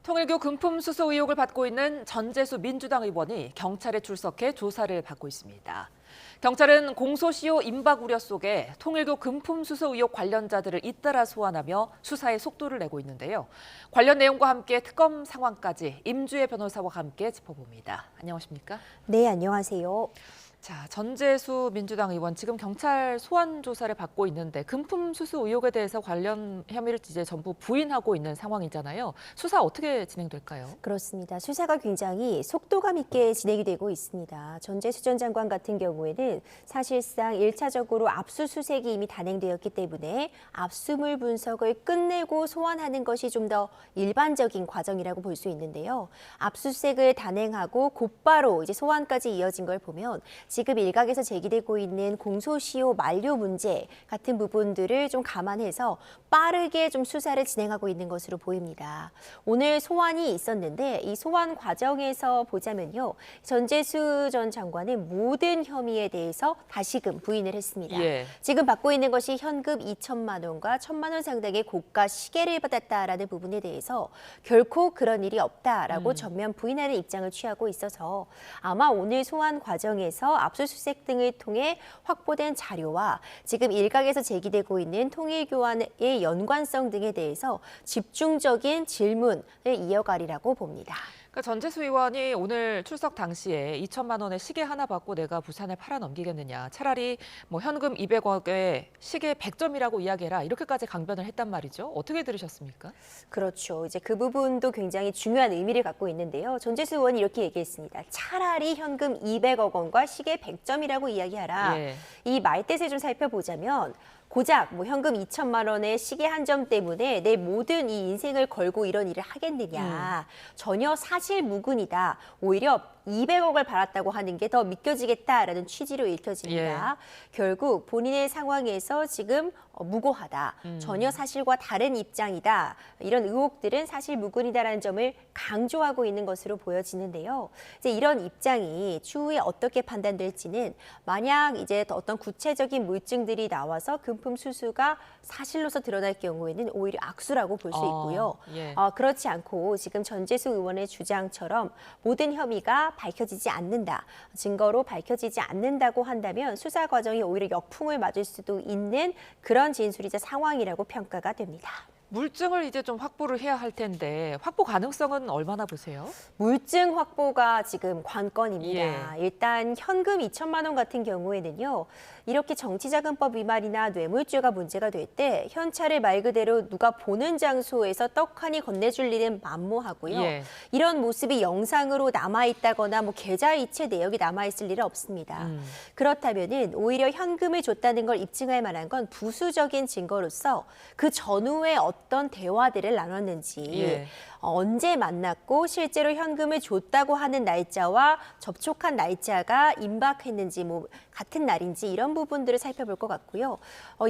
통일교 금품 수수 의혹을 받고 있는 전재수 민주당 의원이 경찰에 출석해 조사를 받고 있습니다. 경찰은 공소시효 임박 우려 속에 통일교 금품 수수 의혹 관련자들을 잇따라 소환하며 수사에 속도를 내고 있는데요. 관련 내용과 함께 특검 상황까지 임주혜 변호사와 함께 짚어봅니다. 안녕하십니까? 네, 안녕하세요. 자, 전재수 민주당 의원 지금 경찰 소환 조사를 받고 있는데 금품 수수 의혹에 대해서 관련 혐의를 이제 전부 부인하고 있는 상황이잖아요. 수사 어떻게 진행될까요? 그렇습니다. 수사가 굉장히 속도감 있게 진행이 되고 있습니다. 전재수 전 장관 같은 경우에는 사실상 1차적으로 압수수색이 이미 단행되었기 때문에 압수물 분석을 끝내고 소환하는 것이 좀 더 일반적인 과정이라고 볼 수 있는데요. 압수수색을 단행하고 곧바로 이제 소환까지 이어진 걸 보면 지금 일각에서 제기되고 있는 공소시효 만료 문제 같은 부분들을 좀 감안해서 빠르게 좀 수사를 진행하고 있는 것으로 보입니다. 오늘 소환이 있었는데 이 소환 과정에서 보자면요. 전재수 전 장관은 모든 혐의에 대해서 다시금 부인을 했습니다. 지금 받고 있는 것이 현금 2천만 원과 1,000만 원 상당의 고가 시계를 받았다라는 부분에 대해서 결코 그런 일이 없다라고 전면 부인하는 입장을 취하고 있어서 아마 오늘 소환 과정에서 압수수색 등을 통해 확보된 자료와 지금 일각에서 제기되고 있는 통일교와의 연관성 등에 대해서 집중적인 질문을 이어가리라고 봅니다. 그러니까 전재수 의원이 오늘 출석 당시에 2천만 원의 시계 하나 받고 내가 부산에 팔아넘기겠느냐. 차라리 뭐 현금 200억에 시계 100점이라고 이야기해라. 이렇게까지 강변을 했단 말이죠. 어떻게 들으셨습니까? 그렇죠. 이제 그 부분도 굉장히 중요한 의미를 갖고 있는데요. 전재수 의원이 이렇게 얘기했습니다. 차라리 현금 200억 원과 시계 100점이라고 이야기하라. 이 말뜻을 좀 살펴보자면 고작 뭐 현금 2천만 원의 시계 한 점 때문에 내 모든 이 인생을 걸고 이런 일을 하겠느냐. 전혀 사실무근이다. 오히려 200억을 받았다고 하는 게 더 믿겨지겠다라는 취지로 읽혀집니다. 결국 본인의 상황에서 지금 무고하다. 전혀 사실과 다른 입장이다. 이런 의혹들은 사실무근이다라는 점을 강조하고 있는 것으로 보여지는데요. 이제 이런 입장이 추후에 어떻게 판단될지는 만약 이제 어떤 구체적인 물증들이 나와서 금품 수수가 사실로서 드러날 경우에는 오히려 악수라고 볼 수 있고요. 그렇지 않고 지금 전재수 의원의 주장처럼 모든 혐의가 밝혀지지 않는다. 증거로 밝혀지지 않는다고 한다면 수사 과정이 오히려 역풍을 맞을 수도 있는 그런 진술이자 상황이라고 평가가 됩니다. 물증을 이제 좀 확보를 해야 할 텐데 확보 가능성은 얼마나 보세요? 물증 확보가 지금 관건입니다. 일단 현금 2천만 원 같은 경우에는요. 이렇게 정치자금법 위반이나 뇌물죄가 문제가 될 때 현찰을 말 그대로 누가 보는 장소에서 떡하니 건네줄 일은 만무하고요. 이런 모습이 영상으로 남아있다거나 뭐 계좌이체 내역이 남아있을 일은 없습니다. 그렇다면은 오히려 현금을 줬다는 걸 입증할 만한 건 부수적인 증거로서 그 전후에 어떤 대화들을 나눴는지 언제 만났고 실제로 현금을 줬다고 하는 날짜와 접촉한 날짜가 임박했는지 뭐 같은 날인지 이런 부분들을 살펴볼 것 같고요.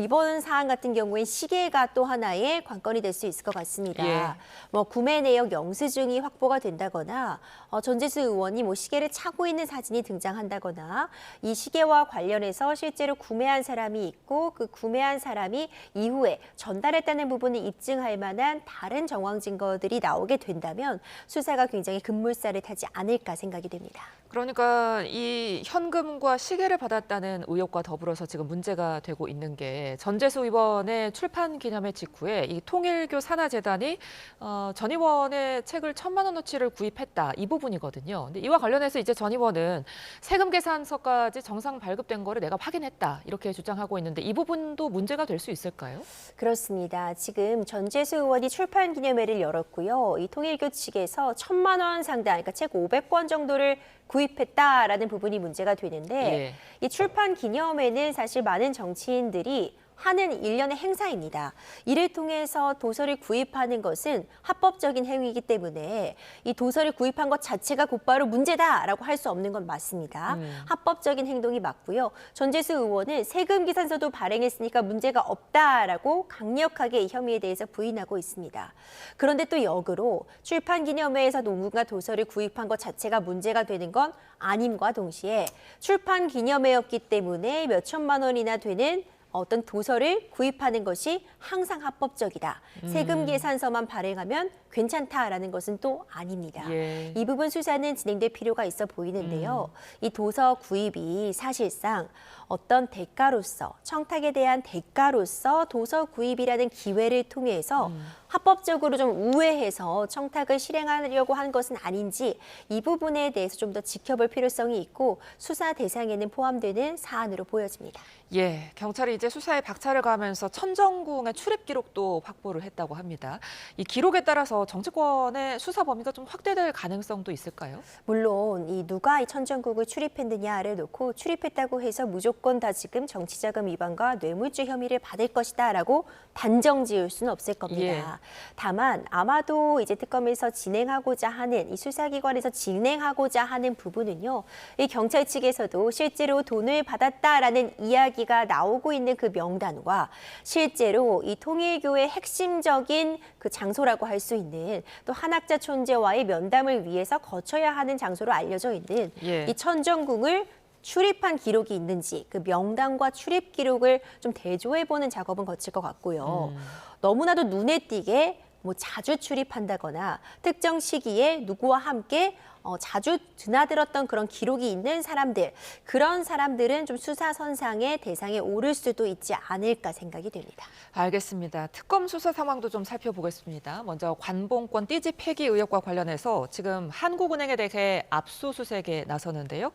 이번 사안 같은 경우엔 시계가 또 하나의 관건이 될 수 있을 것 같습니다. 뭐 구매 내역 영수증이 확보가 된다거나 전재수 의원이 뭐 시계를 차고 있는 사진이 등장한다거나 이 시계와 관련해서 실제로 구매한 사람이 있고 그 구매한 사람이 이후에 전달했다는 부분을 입증할 만한 다른 정황 증거들이 나오게 된다면 수사가 굉장히 급물살을 타지 않을까 생각이 됩니다. 그러니까 이 현금과 시계를 받았다는 의혹과 더불어서 지금 문제가 되고 있는 게 전재수 의원의 출판 기념회 직후에 이 통일교 산하재단이 전 의원의 책을 1,000만 원어치를 구입했다 이 부분이거든요. 근데 이와 관련해서 이제 전 의원은 세금 계산서까지 정상 발급된 거를 내가 확인했다 이렇게 주장하고 있는데 이 부분도 문제가 될 수 있을까요? 그렇습니다. 지금 전재수 의원이 출판 기념회를 열었고요. 이 통일교 측에서 1,000만 원 상당, 그러니까 책 500권 정도를 구입했다라는 부분이 문제가 되는데 이 출판 기념회는 사실 많은 정치인들이 하는 일련의 행사입니다. 이를 통해서 도서를 구입하는 것은 합법적인 행위이기 때문에 이 도서를 구입한 것 자체가 곧바로 문제다라고 할 수 없는 건 맞습니다. 합법적인 행동이 맞고요. 전재수 의원은 세금 계산서도 발행했으니까 문제가 없다라고 강력하게 이 혐의에 대해서 부인하고 있습니다. 그런데 또 역으로 출판 기념회에서 누군가 도서를 구입한 것 자체가 문제가 되는 건 아님과 동시에 출판 기념회였기 때문에 몇 천만 원이나 되는 어떤 도서를 구입하는 것이 항상 합법적이다. 세금 계산서만 발행하면 괜찮다라는 것은 또 아닙니다. 예. 이 부분 수사는 진행될 필요가 있어 보이는데요. 이 도서 구입이 사실상 어떤 대가로서, 청탁에 대한 대가로서 도서 구입이라는 기회를 통해서 합법적으로 좀 우회해서 청탁을 실행하려고 한 것은 아닌지 이 부분에 대해서 좀 더 지켜볼 필요성이 있고 수사 대상에는 포함되는 사안으로 보여집니다. 예, 경찰이 이제 수사에 박차를 가하면서 천정궁의 출입 기록도 확보를 했다고 합니다. 이 기록에 따라서 정치권의 수사 범위가 좀 확대될 가능성도 있을까요? 물론 이 누가 이 천정국을 출입했느냐를 놓고 출입했다고 해서 무조건 다 지금 정치자금 위반과 뇌물죄 혐의를 받을 것이다라고 단정 지을 수는 없을 겁니다. 예. 다만 아마도 이제 특검에서 진행하고자 하는 이 수사기관에서 진행하고자 하는 부분은요. 이 경찰 측에서도 실제로 돈을 받았다라는 이야기가 나오고 있는 그 명단과 실제로 이 통일교의 핵심적인 그 장소라고 할 수 있는 또 한학자 촌제와의 면담을 위해서 거쳐야 하는 장소로 알려져 있는 예. 이 천정궁을 출입한 기록이 있는지 그 명단과 출입 기록을 좀 대조해보는 작업은 거칠 것 같고요. 너무나도 눈에 띄게 뭐 자주 출입한다거나 특정 시기에 누구와 함께 자주 드나들었던 그런 기록이 있는 사람들, 그런 사람들은 좀 수사선상의 대상에 오를 수도 있지 않을까 생각이 됩니다. 알겠습니다. 특검 수사 상황도 좀 살펴보겠습니다. 먼저 관봉권 띠지 폐기 의혹과 관련해서 지금 한국은행에 대해 압수수색에 나서는데요.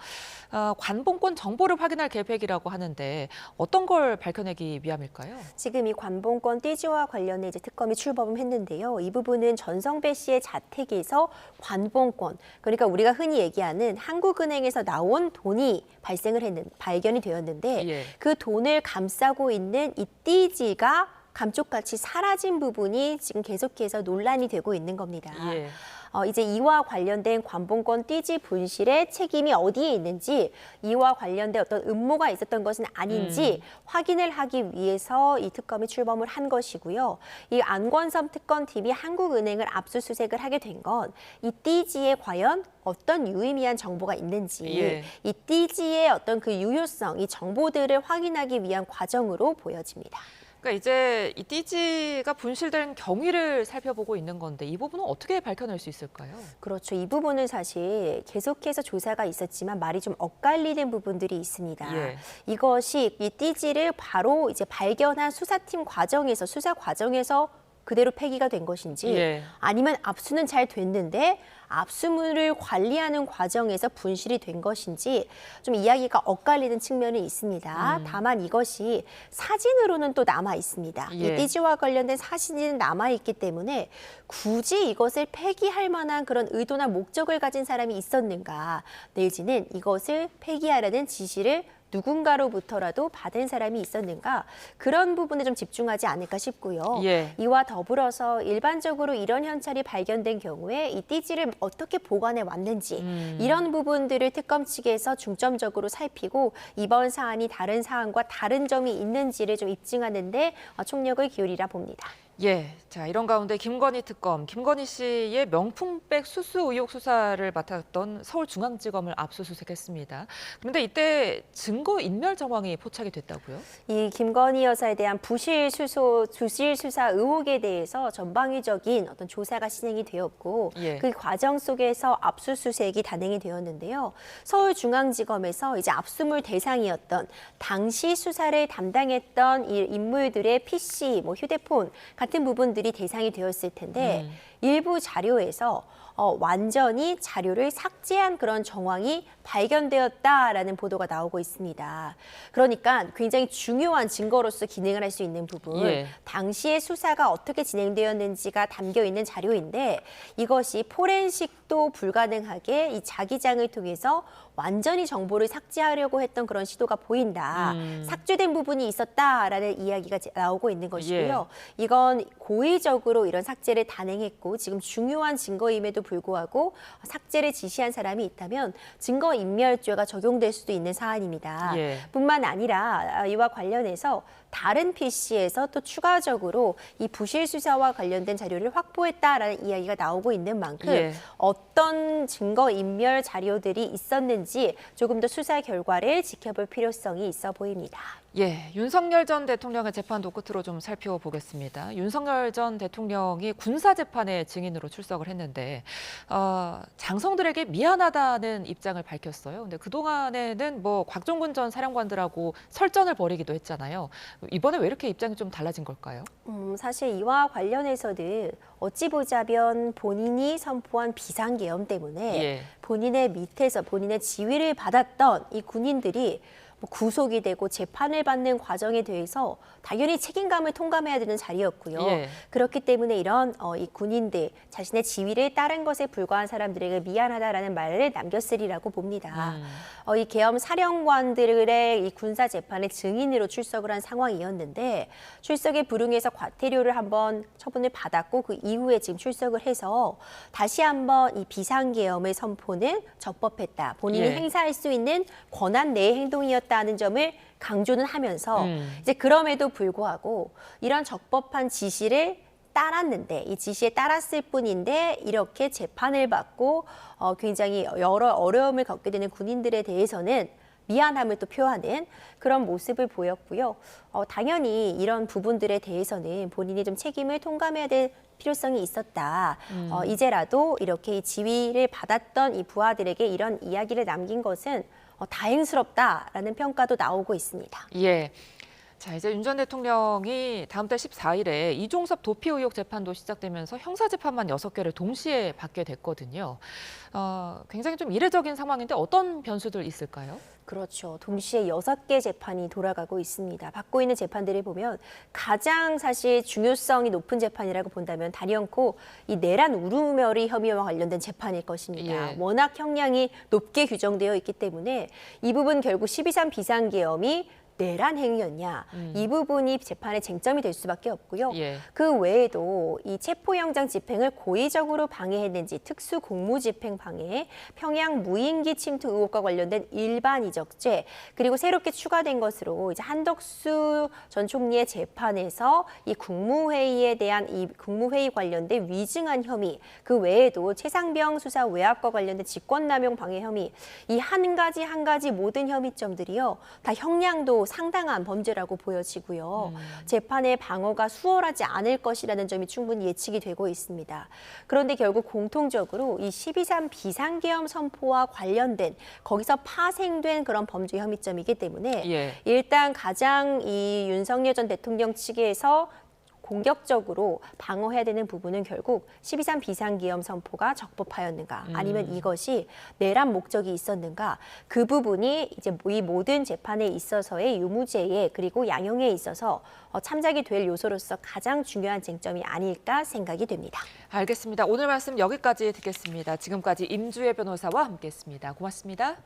관봉권 정보를 확인할 계획이라고 하는데 어떤 걸 밝혀내기 위함일까요? 지금 이 관봉권 띠지와 관련해 이제 특검이 출범을 했는데요. 이 부분은 전성배 씨의 자택에서 관봉권, 그러니까 우리가 흔히 얘기하는 한국은행에서 나온 돈이 발견이 되었는데 예. 그 돈을 감싸고 있는 이 띠지가 감쪽같이 사라진 부분이 지금 계속해서 논란이 되고 있는 겁니다. 예. 이제 이와 관련된 관봉권 띠지 분실의 책임이 어디에 있는지, 이와 관련된 어떤 음모가 있었던 것은 아닌지 확인을 하기 위해서 이 특검이 출범을 한 것이고요. 이 안권섬 특검팀이 한국은행을 압수수색을 하게 된 건 이 띠지에 과연 어떤 유의미한 정보가 있는지, 예. 이 띠지의 어떤 그 유효성, 이 정보들을 확인하기 위한 과정으로 보여집니다. 그러니까 이제 이 띠지가 분실된 경위를 살펴보고 있는 건데 이 부분은 어떻게 밝혀낼 수 있을까요? 그렇죠. 이 부분은 사실 계속해서 조사가 있었지만 말이 좀 엇갈리는 부분들이 있습니다. 예. 이것이 이 띠지를 바로 이제 발견한 수사 과정에서 그대로 폐기가 된 것인지, 예. 아니면 압수는 잘 됐는데 압수물을 관리하는 과정에서 분실이 된 것인지 좀 이야기가 엇갈리는 측면이 있습니다. 다만 이것이 사진으로는 또 남아 있습니다. 예. 이 띠지와 관련된 사진이 남아 있기 때문에 굳이 이것을 폐기할 만한 그런 의도나 목적을 가진 사람이 있었는가, 내지는 이것을 폐기하라는 지시를 누군가로부터라도 받은 사람이 있었는가, 그런 부분에 좀 집중하지 않을까 싶고요. 예. 이와 더불어서 일반적으로 이런 현찰이 발견된 경우에 이 띠지를 어떻게 보관해 왔는지 이런 부분들을 특검 측에서 중점적으로 살피고 이번 사안이 다른 사안과 다른 점이 있는지를 좀 입증하는 데 총력을 기울이라 봅니다. 예, 자 이런 가운데 김건희 특검, 김건희 씨의 명품백 수수 의혹 수사를 맡았던 서울중앙지검을 압수수색했습니다. 그런데 이때 증거 인멸 정황이 포착이 됐다고요? 이 김건희 여사에 대한 부실 수사 의혹에 대해서 전방위적인 어떤 조사가 진행이 되었고, 예. 그 과정 속에서 압수수색이 단행이 되었는데요. 서울중앙지검에서 이제 압수물 대상이었던 당시 수사를 담당했던 이 인물들의 PC, 휴대폰 같은 부분들이 대상이 되었을 텐데 일부 자료에서 완전히 자료를 삭제한 그런 정황이 발견되었다라는 보도가 나오고 있습니다. 그러니까 굉장히 중요한 증거로서 기능을 할 수 있는 부분, 예. 당시의 수사가 어떻게 진행되었는지가 담겨 있는 자료인데 이것이 포렌식도 불가능하게 이 자기장을 통해서 완전히 정보를 삭제하려고 했던 그런 시도가 보인다. 삭제된 부분이 있었다라는 이야기가 나오고 있는 것이고요. 이건 고의적으로 이런 삭제를 단행했고 지금 중요한 증거임에도 불구하고 삭제를 지시한 사람이 있다면 증거인멸죄가 적용될 수도 있는 사안입니다. 예. 뿐만 아니라 이와 관련해서 다른 PC에서 또 추가적으로 이 부실 수사와 관련된 자료를 확보했다라는 이야기가 나오고 있는 만큼 예. 어떤 증거 인멸 자료들이 있었는지 조금 더 수사 결과를 지켜볼 필요성이 있어 보입니다. 예, 윤석열 전 대통령의 재판도 끝으로 좀 살펴보겠습니다. 윤석열 전 대통령이 군사재판에 증인으로 출석을 했는데 장성들에게 미안하다는 입장을 밝혔어요. 근데 그동안에는 뭐 곽종근 전 사령관들하고 설전을 벌이기도 했잖아요. 이번에 왜 이렇게 입장이 좀 달라진 걸까요? 사실 이와 관련해서는 어찌 보자면 본인이 선포한 비상계엄 때문에 예. 본인의 밑에서 본인의 지휘를 받았던 이 군인들이 뭐 구속이 되고 재판을 받는 과정에 대해서 당연히 책임감을 통감해야 되는 자리였고요. 예. 그렇기 때문에 이런 이 군인들 자신의 지위를 따른 것에 불과한 사람들에게 미안하다라는 말을 남겼으리라고 봅니다. 이 계엄 사령관들의 이 군사 재판에 증인으로 출석을 한 상황이었는데 출석에 불응해서 과태료를 한번 처분을 받았고 그 이후에 지금 출석을 해서 다시 한번 이 비상계엄의 선포는 적법했다. 본인이 예. 행사할 수 있는 권한 내의 행동이었다는 점을 강조는 하면서 이제 그럼에도 불구하고 이런 적법한 지시를 따랐는데 이 지시에 따랐을 뿐인데 이렇게 재판을 받고 굉장히 여러 어려움을 겪게 되는 군인들에 대해서는 미안함을 또 표하는 그런 모습을 보였고요. 당연히 이런 부분들에 대해서는 본인이 좀 책임을 통감해야 될 필요성이 있었다. 이제라도 이렇게 이 지위를 받았던 이 부하들에게 이런 이야기를 남긴 것은 다행스럽다라는 평가도 나오고 있습니다. 예. 자, 이제 윤 전 대통령이 다음 달 14일에 이종섭 도피 의혹 재판도 시작되면서 형사재판만 6개를 동시에 받게 됐거든요. 굉장히 좀 이례적인 상황인데 어떤 변수들 있을까요? 그렇죠. 동시에 6개 재판이 돌아가고 있습니다. 받고 있는 재판들을 보면 가장 사실 중요성이 높은 재판이라고 본다면 단연코 이 내란 우루머리 혐의와 관련된 재판일 것입니다. 예. 워낙 형량이 높게 규정되어 있기 때문에 이 부분 결국 12.3 비상계엄이 내란 행위였냐 이 부분이 재판의 쟁점이 될 수밖에 없고요. 예. 그 외에도 이 체포영장 집행을 고의적으로 방해했는지 특수 공무집행 방해, 평양 무인기 침투 의혹과 관련된 일반 이적죄 그리고 새롭게 추가된 것으로 이제 한덕수 전 총리의 재판에서 이 국무회의에 대한 이 국무회의 관련된 위증한 혐의 그 외에도 최상병 수사 외압과 관련된 직권남용 방해 혐의 이 한 가지 모든 혐의점들이요 다 형량도 상당한 범죄라고 보여지고요. 재판의 방어가 수월하지 않을 것이라는 점이 충분히 예측이 되고 있습니다. 그런데 결국 공통적으로 이 12.3 비상계엄 선포와 관련된 거기서 파생된 그런 범죄 혐의점이기 때문에 예. 일단 가장 이 윤석열 전 대통령 측에서 공격적으로 방어해야 되는 부분은 결국 12.3 비상계엄 선포가 적법하였는가 아니면 이것이 내란 목적이 있었는가 그 부분이 이제 이 모든 재판에 있어서의 유무죄에 그리고 양형에 있어서 참작이 될 요소로서 가장 중요한 쟁점이 아닐까 생각이 됩니다. 알겠습니다. 오늘 말씀 여기까지 듣겠습니다. 지금까지 임주혜 변호사와 함께했습니다. 고맙습니다.